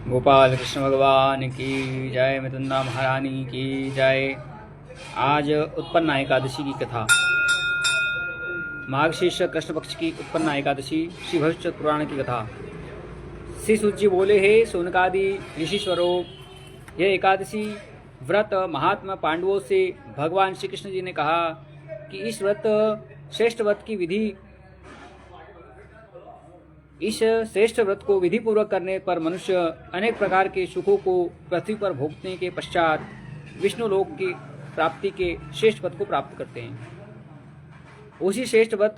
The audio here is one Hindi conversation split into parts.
गोपाल कृष्ण भगवान की जय, मितुंदा महारानी की जय। आज उत्पन्ना एकादशी की कथा। मार्गशीर्ष कृष्ण पक्ष की उत्पन्ना एकादशी श्री भविष्य पुराण की कथा। श्री सूत जी बोले, हे सोनकादि ऋषिश्वरों, यह एकादशी व्रत महात्मा पांडवों से भगवान श्री कृष्ण जी ने कहा कि इस श्रेष्ठ व्रत को विधि पूर्वक करने पर मनुष्य अनेक प्रकार के सुखों को पृथ्वी पर भोगने के पश्चात विष्णु लोक की प्राप्ति के श्रेष्ठ पद को प्राप्त करते हैं। उसी श्रेष्ठ व्रत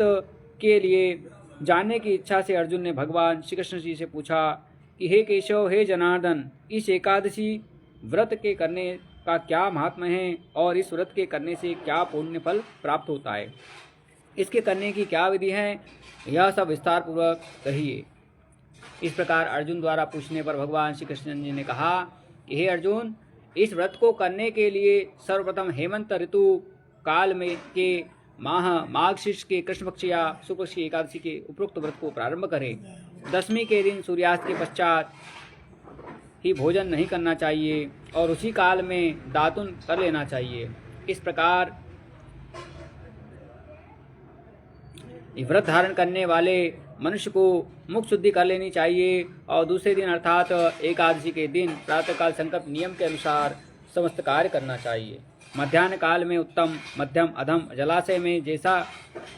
के लिए जानने की इच्छा से अर्जुन ने भगवान श्री कृष्ण जी से पूछा कि हे केशव, हे जनार्दन, इस एकादशी व्रत के करने का क्या महात्म्य है और इस व्रत के करने से क्या पुण्य फल प्राप्त होता है, इसके करने की क्या विधि है, यह सब विस्तार पूर्वक कहिए। इस प्रकार अर्जुन द्वारा पूछने पर भगवान श्री कृष्ण जी ने कहा कि हे अर्जुन, इस व्रत को करने के लिए सर्वप्रथम हेमंत ऋतु काल में के माह माघशीर्ष के कृष्ण पक्ष या शुक्ल की एकादशी के उपरोक्त व्रत को प्रारंभ करें। दशमी के दिन सूर्यास्त के पश्चात ही भोजन नहीं करना चाहिए और उसी काल में दातुन कर लेना चाहिए। इस प्रकार व्रत धारण करने वाले मनुष्य को मुख शुद्धि कर लेनी चाहिए और दूसरे दिन अर्थात एकादशी के दिन प्रातःकाल संकल्प नियम के अनुसार समस्त कार्य करना चाहिए। मध्याह्न काल में उत्तम, मध्यम, अधम जलाशय में, जैसा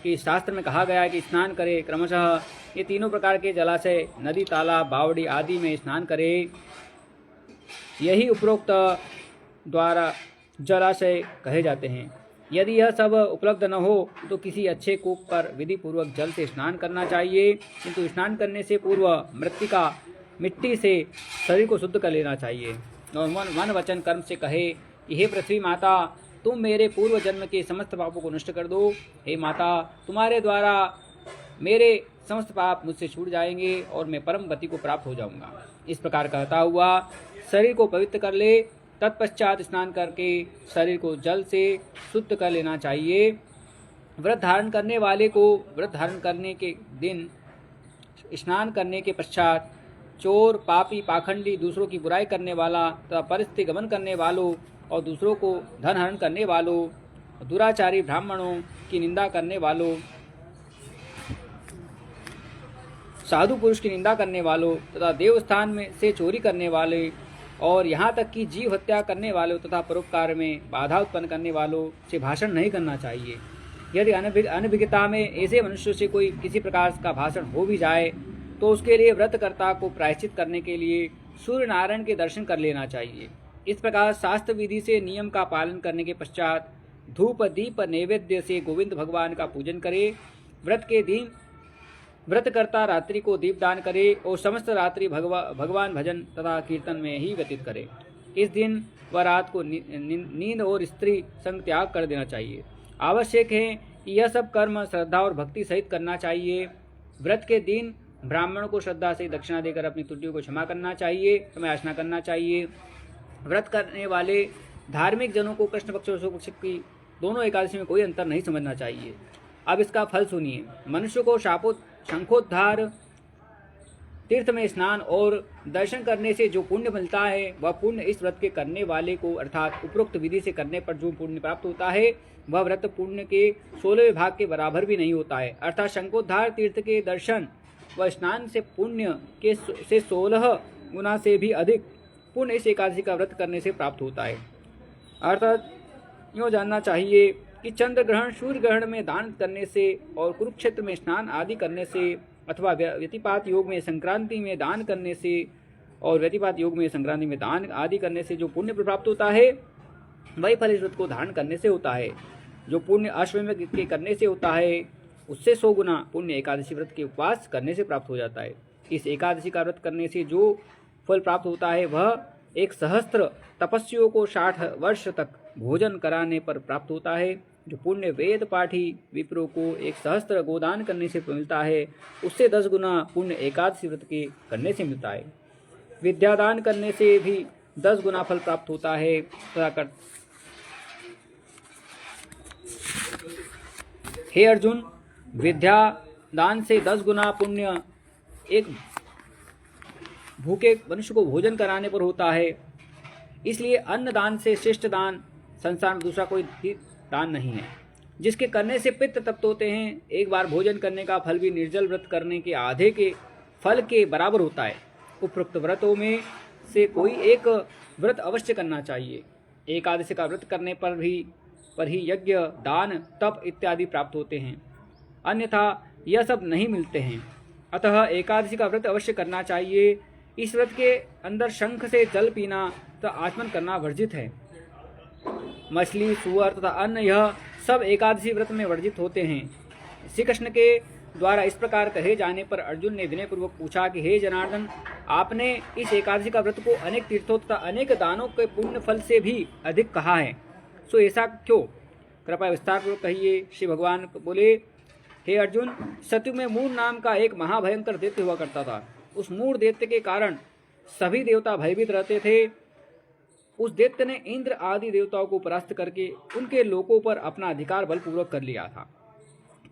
कि शास्त्र में कहा गया है कि स्नान करे, क्रमशः ये तीनों प्रकार के जलाशय नदी, तालाब, बावड़ी आदि में स्नान करे। यही उपरोक्त द्वारा जलाशय कहे जाते हैं। यदि यह सब उपलब्ध न हो तो किसी अच्छे कूप पर विधि पूर्वक जल से स्नान करना चाहिए, किंतु स्नान करने से पूर्व मृत्तिका मिट्टी से शरीर को शुद्ध कर लेना चाहिए और मन वचन कर्म से कहे कि हे पृथ्वी माता, तुम मेरे पूर्व जन्म के समस्त पापों को नष्ट कर दो। हे माता, तुम्हारे द्वारा मेरे समस्त पाप मुझसे छूट जाएंगे और मैं परम गति को प्राप्त हो जाऊंगा। इस प्रकार कहता हुआ शरीर को पवित्र कर ले। तत्पश्चात स्नान करके शरीर को जल से शुद्ध कर लेना चाहिए। व्रत धारण करने वाले को व्रत धारण करने के दिन स्नान करने के पश्चात चोर, पापी, पाखंडी, दूसरों की बुराई करने वाला तथा परिस्थिति गमन करने वालों और दूसरों को धन हरण करने वालों, दुराचारी ब्राह्मणों की निंदा करने वालों, साधु पुरुष की निंदा करने वालों तथा देवस्थान में से चोरी करने वाले और यहाँ तक कि जीव हत्या करने वालों तथा परोपकार में बाधा उत्पन्न करने वालों से भाषण नहीं करना चाहिए। यदि अनभिज्ञता में ऐसे मनुष्यों से कोई किसी प्रकार का भाषण हो भी जाए तो उसके लिए व्रतकर्ता को प्रायश्चित करने के लिए सूर्य नारायण के दर्शन कर लेना चाहिए। इस प्रकार शास्त्र विधि से नियम का पालन करने के पश्चात धूप, दीप, नैवेद्य से गोविंद भगवान का पूजन करे। व्रत के दिन व्रतकर्ता रात्रि को दीपदान करे और समस्त रात्रि भगवान भजन तथा कीर्तन में ही व्यतीत करे। इस दिन व रात को नींद और स्त्री संग त्याग कर देना चाहिए। आवश्यक है कि यह सब कर्म श्रद्धा और भक्ति सहित करना चाहिए। व्रत के दिन ब्राह्मण को श्रद्धा से दक्षिणा देकर अपनी त्रुटियों को क्षमा करना चाहिए, क्षमायाचना करना चाहिए। व्रत करने वाले धार्मिक जनों को कृष्ण पक्ष और शुक्ल पक्ष की दोनों एकादशी में कोई अंतर नहीं समझना चाहिए। अब इसका फल सुनिए। मनुष्य को शंखोद्धार, तीर्थ में स्नान और दर्शन करने से जो पुण्य मिलता है वह पुण्य इस व्रत के करने वाले को अर्थात उपरोक्त विधि से करने पर जो पुण्य प्राप्त होता है वह व्रत पुण्य के 16वें भाग के बराबर भी नहीं होता है। अर्थात शंखोद्धार तीर्थ के दर्शन व स्नान से पुण्य के से 16 गुना से भी अधिक पुण्य इस एकादशी का व्रत करने से प्राप्त होता है। अर्थात यूँ जानना चाहिए कि चंद्र ग्रहण, सूर्य ग्रहण में दान करने से और कुरुक्षेत्र में स्नान आदि करने से अथवा व्यतिपात योग में संक्रांति में दान करने से और व्यतिपात योग में संक्रांति में दान आदि करने से जो पुण्य प्राप्त होता है वही फल इस व्रत को धारण करने से होता है। जो पुण्य अश्वमेध के करने से होता है उससे 100 गुना पुण्य एकादशी व्रत के उपवास करने से प्राप्त हो जाता है। इस एकादशी का व्रत करने से जो फल प्राप्त होता है वह 1 सहस्त्र तपस्वियों को 60 वर्ष तक भोजन कराने पर प्राप्त होता है। जो पुण्य वेद पाठी विप्रों को 1 सहस्त्र गोदान करने से मिलता है उससे 10 गुना पुण्य एकादशी व्रत के करने से मिलता है। विद्यादान करने से भी 10 गुना फल प्राप्त होता है। हे अर्जुन, विद्या दान से 10 गुना पुण्य एक भूखे मनुष्य को भोजन कराने पर होता है। इसलिए अन्न दान से श्रेष्ठ दान संसार में दूसरा कोई भी दान नहीं है, जिसके करने से पित्त तप्त होते हैं। एक बार भोजन करने का फल भी निर्जल व्रत करने के आधे के फल के बराबर होता है। उपरोक्त व्रतों में से कोई एक व्रत अवश्य करना चाहिए। एकादशी का व्रत करने पर ही यज्ञ, दान, तप इत्यादि प्राप्त होते हैं, अन्यथा यह सब नहीं मिलते हैं। अतः एकादशी का व्रत अवश्य करना चाहिए। इस व्रत के अंदर शंख से जल पीना तथा आचमन करना वर्जित है। मछली, सुअर तथा अन्न यह सब एकादशी व्रत में वर्जित होते हैं। श्री कृष्ण के द्वारा इस प्रकार कहे जाने पर अर्जुन ने विनयपूर्वक पूछा कि हे जनार्दन, आपने इस एकादशी का व्रत को अनेक तीर्थों तथा अनेक दानों के पुण्य फल से भी अधिक कहा है, सो ऐसा क्यों? कृपया विस्तार पूर्वक कहिए। श्री भगवान बोले, हे अर्जुन, सतयुग में मूर नाम का एक महाभयंकर दैत्य हुआ करता था। उस मूर दैत्य के कारण सभी देवता भयभीत रहते थे। उस दैत्य ने इंद्र आदि देवताओं को परास्त करके उनके लोकों पर अपना अधिकार बलपूर्वक कर लिया था।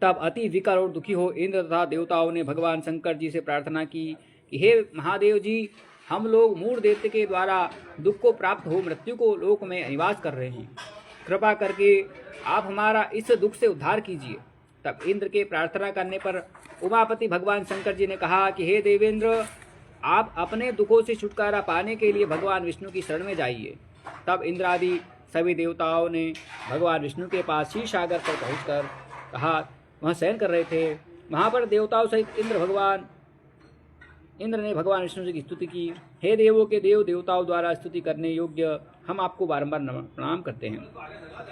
तब अति विकल और दुखी हो इंद्र तथा देवताओं ने भगवान शंकर जी से प्रार्थना की कि हे महादेव जी, हम लोग मूर दैत्य के द्वारा दुख को प्राप्त हो मृत्यु को लोक में निवास कर रहे हैं। कृपा करके आप हमारा इस दुख से उद्धार कीजिए। तब इंद्र के प्रार्थना करने पर उमापति भगवान शंकर जी ने कहा कि हे देवेंद्र, आप अपने दुखों से छुटकारा पाने के लिए भगवान विष्णु की शरण में जाइए। तब इंद्र आदि सभी देवताओं ने भगवान विष्णु के पास क्षीर सागर पर पहुंचकर कहा, वहाँ शयन कर रहे थे। वहाँ पर देवताओं सहित इंद्र ने भगवान विष्णु जी की स्तुति की। हे देवों के देव, देवताओं द्वारा स्तुति करने योग्य हम आपको बारंबार प्रणाम करते हैं।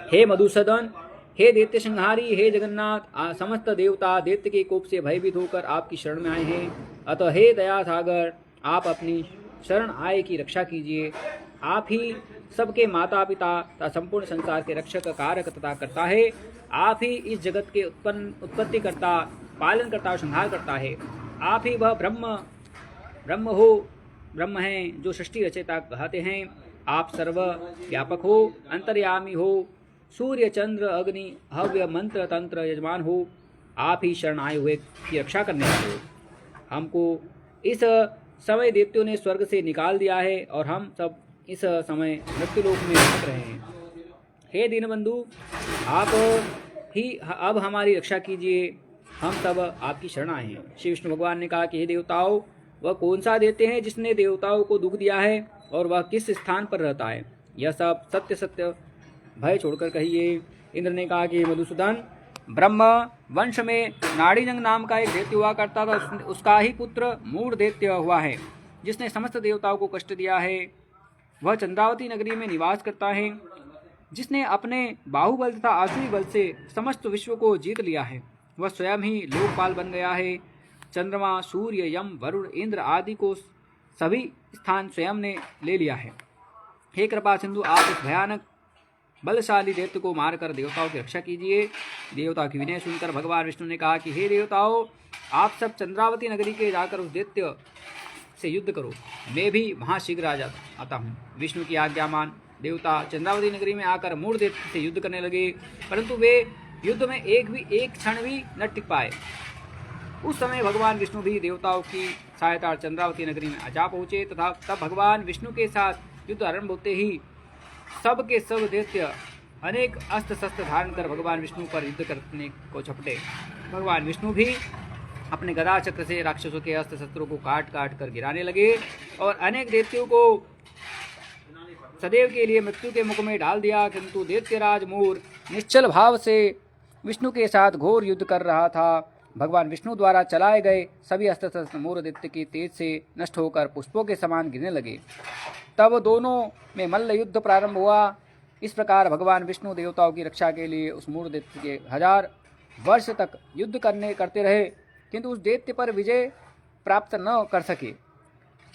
हे मधुसूदन, हे दैत्य संहारी, हे जगन्नाथ, समस्त देवता दैत्य के कोप से भयभीत होकर आपकी शरण में आए हैं। अतः हे दया सागर, आप अपनी शरण आए की रक्षा कीजिए। आप ही सबके माता पिता तथा संपूर्ण संसार के रक्षक, कारक तथा करता है। आप ही इस जगत के उत्पत्ति करता, पालन करता और संहार करता है। आप ही वह ब्रह्म हैं जो सृष्टि रचयिता कहते हैं। आप सर्व व्यापक हो, अंतर्यामी हो, सूर्य चंद्र अग्नि हव्य मंत्र तंत्र यजमान हो। आप ही शरण आए हुए की रक्षा करने वाले हो। हमको इस समय दैत्यों ने स्वर्ग से निकाल दिया है और हम सब इस समय मृत्युलोक में भटक रहे हैं। हे दीनबंधु, आप ही अब हमारी रक्षा कीजिए। हम सब आपकी शरण आए हैं। श्री विष्णु भगवान ने कहा कि हे देवताओं, वह कौन सा दैत्य है जिसने देवताओं को दुख दिया है और वह किस स्थान पर रहता है? यह सब सत्य सत्य भय छोड़कर कहिए। इंद्र ने कहा कि मधुसूदन, ब्रह्म वंश में नाड़ीजंग नाम का एक दैत्य हुआ करता था। उसका ही पुत्र मूर दैत्य हुआ है, जिसने समस्त देवताओं को कष्ट दिया है। वह चंद्रावती नगरी में निवास करता है, जिसने अपने बाहुबल तथा आसुरी बल से समस्त विश्व को जीत लिया है। वह स्वयं ही लोकपाल बन गया है। चंद्रमा, सूर्य, यम, वरुण, इंद्र आदि को सभी स्थान स्वयं ने ले लिया है। हे कृपा सिंधु, आप इस भयानक बलशाली दैत्य को मारकर देवताओं की रक्षा कीजिए। देवताओं की विनय सुनकर भगवान विष्णु ने कहा कि हे देवताओं, आप सब चंद्रावती नगरी के जाकर उस दैत्य से युद्ध करो। मैं भी वहाँ शीघ्र आता हूँ। विष्णु की आज्ञा मान देवता चंद्रावती नगरी में आकर मूर दैत्य से युद्ध करने लगे, परंतु वे युद्ध में एक क्षण भी न टिक पाए। उस समय भगवान विष्णु भी देवताओं की सहायता चंद्रावती नगरी में जा पहुँचे तथा तब भगवान विष्णु के साथ युद्ध आरंभ होते ही सब के सब दैत्य अनेक अस्त्र शस्त्र धारण कर भगवान विष्णु पर युद्ध करने को झपटे। भगवान विष्णु भी अपने गदा चक्र से राक्षसों के अस्त्र शस्त्रों को काट काट कर गिराने लगे और अनेक दैत्यों को सदैव के लिए मृत्यु के मुख में डाल दिया। किंतु दैत्यराज मूर निश्चल भाव से विष्णु के साथ घोर युद्ध कर रहा था। भगवान विष्णु द्वारा चलाए गए सभी अस्त्र शस्त्र मूर दैत्य के तेज से नष्ट होकर पुष्पों के समान गिरने लगे। तब दोनों में मल्ल युद्ध प्रारंभ हुआ। इस प्रकार भगवान विष्णु देवताओं की रक्षा के लिए उस मूर दैत्य के 1000 वर्ष तक युद्ध करते रहे, किंतु उस दैत्य पर विजय प्राप्त न कर सके।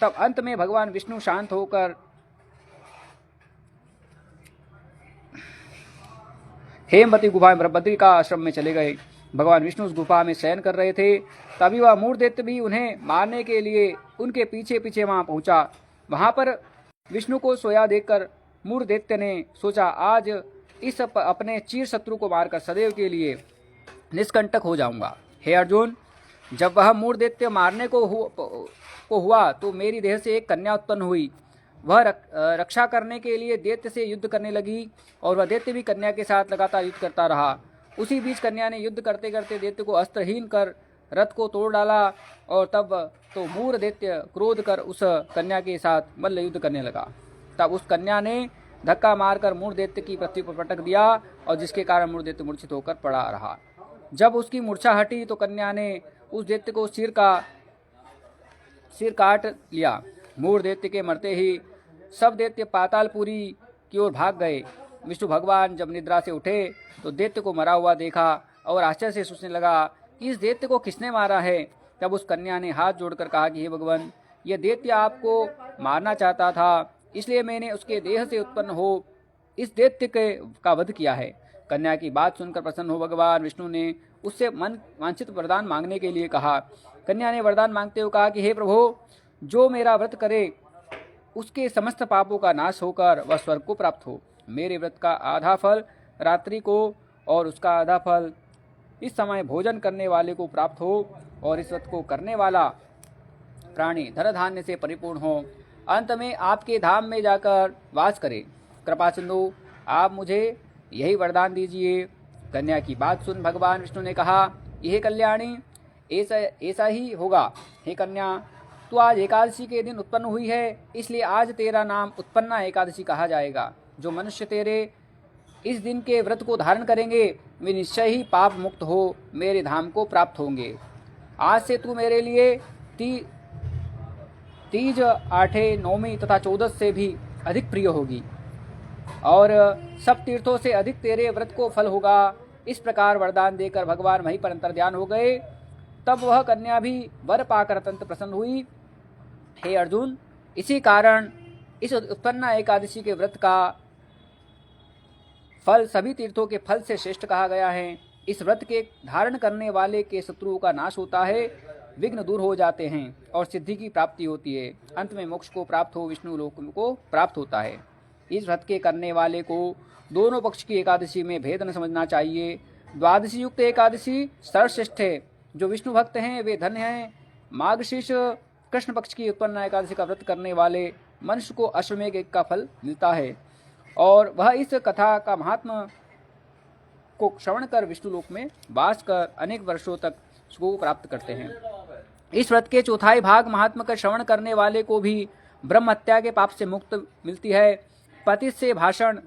तब अंत में भगवान विष्णु शांत होकर हेमवती गुफा में बद्री का आश्रम में चले गए। भगवान विष्णु उस गुफा में शयन कर रहे थे। तभी वह मूर दैत्य भी उन्हें मारने के लिए उनके पीछे पीछे वहां पहुंचा। वहां पर विष्णु को सोया देखकर मूर दैत्य ने सोचा, आज इस अपने चीर शत्रु को मारकर सदैव के लिए निष्कंटक हो जाऊंगा। हे अर्जुन, जब वह मूढ़ दैत्य मारने को हुआ तो मेरी देह से एक कन्या उत्पन्न हुई। वह रक्षा करने के लिए दैत्य से युद्ध करने लगी और वह दैत्य भी कन्या के साथ लगातार युद्ध करता रहा। उसी बीच कन्या ने युद्ध करते करते दैत्य को अस्त्रहीन कर रथ को तोड़ डाला और तब तो मूढ़ दैत्य क्रोध कर उस कन्या के साथ मल्ल युद्ध करने लगा। तब उस कन्या ने धक्का मारकर मूढ़ दैत्य की पृथ्वी पर पटक दिया और जिसके कारण मूढ़ दैत्य मूर्छित होकर पड़ा रहा। जब उसकी मूर्छा हटी तो कन्या ने उस दैत्य को सिर काट लिया। मूढ़ दैत्य के मरते ही सब दैत्य पातालपुरी की ओर भाग गए। विष्णु भगवान जब निद्रा से उठे तो दैत्य को मरा हुआ देखा और आश्चर्य से सोचने लगा कि इस दैत्य को किसने मारा है। तब उस कन्या ने हाथ जोड़कर कहा कि हे भगवान, यह दैत्य आपको मारना चाहता था, इसलिए मैंने उसके देह से उत्पन्न हो इस दैत्य का वध किया है। कन्या की बात सुनकर प्रसन्न हो भगवान विष्णु ने उससे मन वांछित वरदान मांगने के लिए कहा। कन्या ने वरदान मांगते हुए कहा कि हे प्रभु, जो मेरा व्रत करे उसके समस्त पापों का नाश होकर वह स्वर्ग को प्राप्त हो। मेरे व्रत का आधा फल रात्रि को और उसका आधा फल इस समय भोजन करने वाले को प्राप्त हो और इस व्रत को करने वाला प्राणी धन धान्य से परिपूर्ण हो, अंत में आपके धाम में जाकर वास करे। कृपा सिंधु, आप मुझे यही वरदान दीजिए। कन्या की बात सुन भगवान विष्णु ने कहा, यह कल्याणी, ऐसा ही होगा। हे कन्या, तू आज एकादशी के दिन उत्पन्न हुई है, इसलिए आज तेरा नाम उत्पन्ना एकादशी कहा जाएगा। जो मनुष्य तेरे इस दिन के व्रत को धारण करेंगे वे निश्चय ही पाप मुक्त हो मेरे धाम को प्राप्त होंगे। आज से तू मेरे लिए तीज, आठे, नौमी तथा 14 से भी अधिक प्रिय होगी और सब तीर्थों से अधिक तेरे व्रत को फल होगा। इस प्रकार वरदान देकर भगवान वहीं पर अंतर्ध्यान हो गए। तब वह कन्या भी वर पाकर अत्यंत प्रसन्न हुई। हे अर्जुन, इसी कारण इस उत्पन्ना एकादशी के व्रत का फल सभी तीर्थों के फल से श्रेष्ठ कहा गया है। इस व्रत के धारण करने वाले के शत्रुओं का नाश होता है, विघ्न दूर हो जाते हैं और सिद्धि की प्राप्ति होती है। अंत में मोक्ष को प्राप्त हो विष्णु लोक को प्राप्त होता है। इस व्रत के करने वाले को दोनों पक्ष की एकादशी में भेद न समझना चाहिए। द्वादशी युक्त एकादशी सर्वश्रेष्ठ है। जो विष्णु भक्त हैं वे धन्य हैं। मार्गशीर्ष कृष्ण पक्ष की उत्पन्न एकादशी का व्रत करने वाले मनुष्य को अश्वमेघ यज्ञ का फल मिलता है और वह इस कथा का महात्मा को श्रवण कर विष्णु लोक में वास कर अनेक वर्षों तक सुख को प्राप्त करते हैं। इस व्रत के चौथाई भाग महात्मा का श्रवण करने वाले को भी ब्रह्म हत्या के पाप से मुक्त मिलती है। पति से भाषण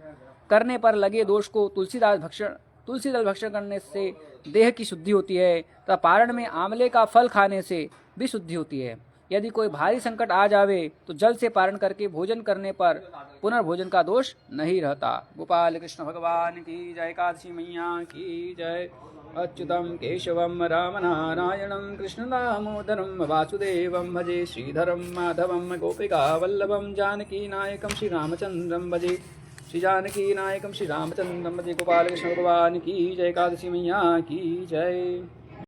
करने पर लगे दोष को तुलसी दल भक्षण करने से देह की शुद्धि होती है तथा पारण में आंवले का फल खाने से भी शुद्धि होती है। यदि कोई भारी संकट आ जावे तो जल से पारण करके भोजन करने पर पुनर्भोजन का दोष नहीं रहता। गोपाल कृष्ण भगवान की जय। एकादशी मैया की जय। अच्युतम केशवम राम नारायणं कृष्ण दामोदरम वासुदेवं भजे श्रीधरम माधवम गोपिका वल्लभम जानकी नायकम श्री रामचंद्रम भजे श्री जानकी नायकम श्री रामचंद्रम भजे। गोपाल कृष्ण भगवान की जय। एकादशी मैया की जय।